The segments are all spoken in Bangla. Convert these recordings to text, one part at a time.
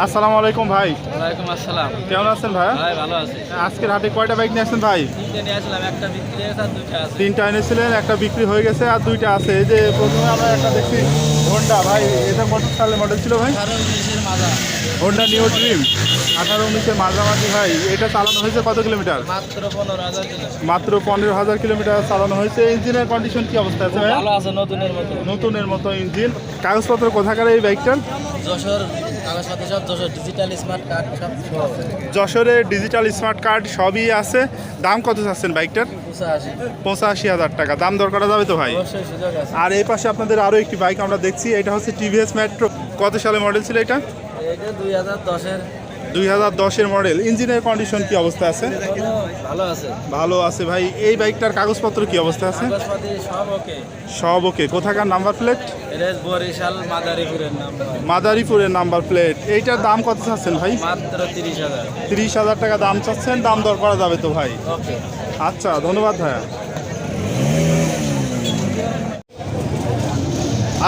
আসসালামু আলাইকুম ভাই। ওয়ালাইকুম আসসালাম। কেমন আছেন ভাই? ভাই ভালো আছি। আজকের হাটে কয়টা বাইক নিয়ে আসছেন ভাই? তিনটে নিয়ে আসলাম, একটা বিক্রি হয়েছে আর দুইটা আছে। তিনটা এনেছিলেন, একটা বিক্রি হয়ে গেছে আর দুইটা আছে। এই যে প্রথমে আমরা একটা দেখছি হোন্ডা, ভাই এটা কত সালের মডেল ছিল ভাই? 18-19-এর মাজা, হোন্ডা নিউ ড্রিম 18-19-এর মাঝামাঝি ভাই। এটা চালানো হয়েছে কত কিলোমিটার? মাত্র 15,000 কিলো। মাত্র 15,000 কিলোমিটার চালানো হয়েছে। ইঞ্জিনের কন্ডিশন কি অবস্থা আছে ভাই? ভালো আছে, নতুনের মতো। নতুনের মতো ইঞ্জিন। কাগজপত্র কোথাকার এই বাইকটার? যশোর কাগজপাতি সব যশোর, ডিজিটাল স্মার্ট কার্ড সব সহ। যশোরের ডিজিটাল স্মার্ট কার্ড সবই আছে। দাম কত চাচ্ছেন বাইকটার? 85,000 টাকা। দাম দর করা যাবে তো ভাই? অবশ্যই সুযোগ আছে। আর এই পাশে আপনাদের আরও একটি বাইক আমরা দেখছি, এটা হচ্ছে টিভিএস মেট্রো। কত সালে মডেল ছিল এটা? এটা 2010-এর। 2010-এর মডেল। ইঞ্জিনের কন্ডিশন কি অবস্থা আছে? ভালো আছে। ভালো আছে ভাই। এই বাইকটার কাগজপত্র কি অবস্থা আছে? কাগজপাতি সব ওকে। সব ওকে। কোথাকার নাম্বার প্লেট? এটা বরিশাল মাদারীপুরের নাম্বার। মাদারীপুরের নাম্বার প্লেট। এইটার দাম কত চাচ্ছেন ভাই? মাত্র 30,000। 30,000 টাকা দাম চাচ্ছেন। দাম দর করা যাবে তো ভাই? ওকে। আচ্ছা, ধন্যবাদ ভাইয়া।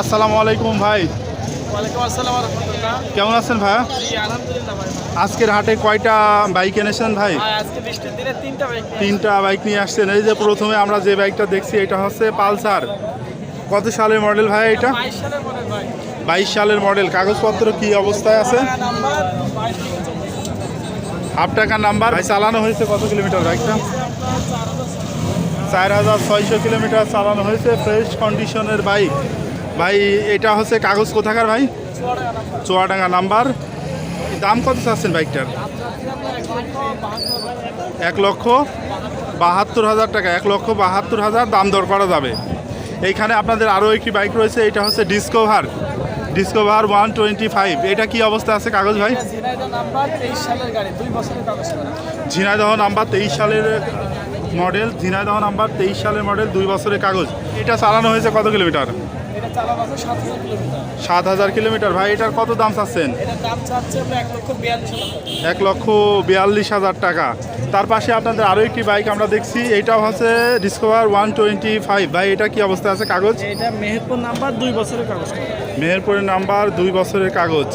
আসসালামু আলাইকুম ভাই। ওয়ালাইকুম আসসালাম ওয়া রাহমাতুল্লাহ। কেমন আছেন ভাইয়া? জি আলহামদুলিল্লাহ ভাই। আজকের হাটে কয়টা বাইক এনেছেন ভাই? আজকে বৃষ্টির দিনে তিনটা বাইক। তিনটা বাইক নিয়ে আসছেন। এই যে প্রথমে আমরা যে বাইকটা দেখছি এটা হচ্ছে পালসার। কত সালের মডেল ভাই এটা? 22 সালের মডেল ভাই। 22 সালের মডেল। কাগজপত্র কি অবস্থায় আছে? নাম্বার হাফ টাকার নাম্বার। ভাই চালানো হয়েছে কত কিলোমিটার বাইকটা? 4,600 কিলোমিটার চালানো হয়েছে। ফ্রেশ কন্ডিশনের বাইক ভাই। এটা হচ্ছে কাগজ কোথাকার ভাই? চুয়াডাঙ্গা নাম্বার। দাম কত চাচ্ছেন বাইকটার? 1,72,000 টাকা। 1,72,000 দাম দর করা যাবে। এইখানে আপনাদের আরও একটি বাইক রয়েছে, এটা হচ্ছে ডিসকভার 125। এটা কি অবস্থা আছে কাগজ ভাই? ঝিনাইদহ নাম্বার 23 সালের গাড়ি, 2 বছরের কাগজ করা। ঝিনাইদহ নাম্বার 23 সালের মডেল। ঝিনাইদহ নাম্বার 23 সালের মডেল, 2 বছরের কাগজ। এটা চালানো হয়েছে কত কিলোমিটার? এটা চালানো আছে 7,000 কিলোমিটার। 7,000 কিলোমিটার। ভাই এটার কত দাম চাচ্ছেন? এটার দাম চাচ্ছে আমরা 1,42,000 টাকা। 1,42,000 টাকা। তার পাশে আপনাদের আরও একটি বাইক আমরা দেখছি, এইটাও হচ্ছে ডিসকভার 125। ভাই এটা কি অবস্থা আছে কাগজ? এটা মেহেরপুর নাম্বার, 2 বছরের কাগজ করা। মেহেরপুরের নাম্বার, 2 বছরের কাগজ।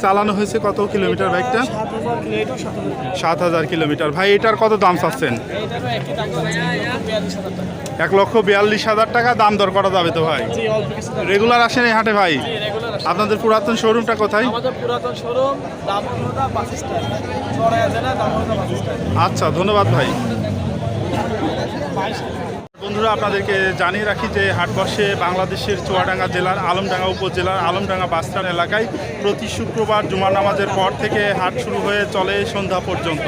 চালানো হয়েছে কত কিলোমিটার বাইকটা? 7,000 কিলো। এটা 7,000 কিলো। 7,000 কিলোমিটার। ভাই এটার কত দাম চাচ্ছেন? এইটারও একই দাম আছে, 1,42,000 টাকা। 1,42,000 টাকা। দাম দর করা যাবে তো ভাই? জি অল্প কিছু দাম। রেগুলার আসেন এই হাটে ভাই? জি রেগুলার আছে। আপনাদের পুরাতন শোরুমটা কোথায়? আমাদের পুরাতন শোরুম দামোহদা বাস স্ট্যান্ড, চড়াইয়া জেলা দামোহদা বাস স্ট্যান্ড। আচ্ছা, ধন্যবাদ ভাই। বন্ধুরা, আপনাদেরকে জানিয়ে রাখি যে হাট বসে বাংলাদেশের চুয়াডাঙ্গা জেলার আলমডাঙ্গা উপজেলার আলমডাঙ্গা বাসস্ট্যান্ড এলাকায়। প্রতি শুক্রবার জুমার নামাজের পর থেকে হাট শুরু হয়ে চলে সন্ধ্যা পর্যন্ত।